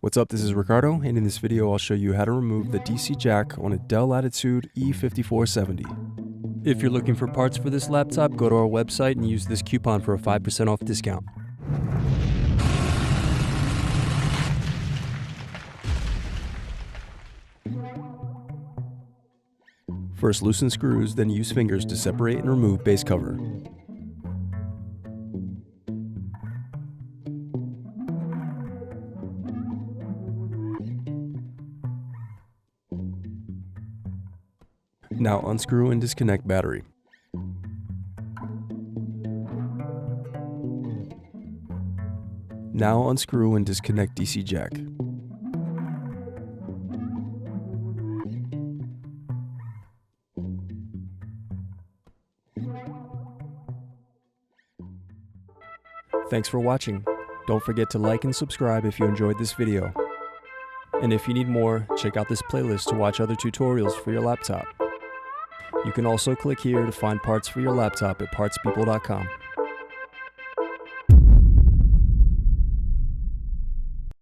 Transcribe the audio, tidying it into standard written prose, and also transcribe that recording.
What's up, this is Ricardo, and in this video I'll show you how to remove the DC jack on a Dell Latitude E5470. If you're looking for parts for this laptop, go to our website and use this coupon for a 5% off discount. First loosen screws, then use fingers to separate and remove base cover. Now unscrew and disconnect battery. Now unscrew and disconnect DC jack. Thanks for watching. Don't forget to like and subscribe if you enjoyed this video. And if you need more, check out this playlist to watch other tutorials for your laptop. You can also click here to find parts for your laptop at partspeople.com.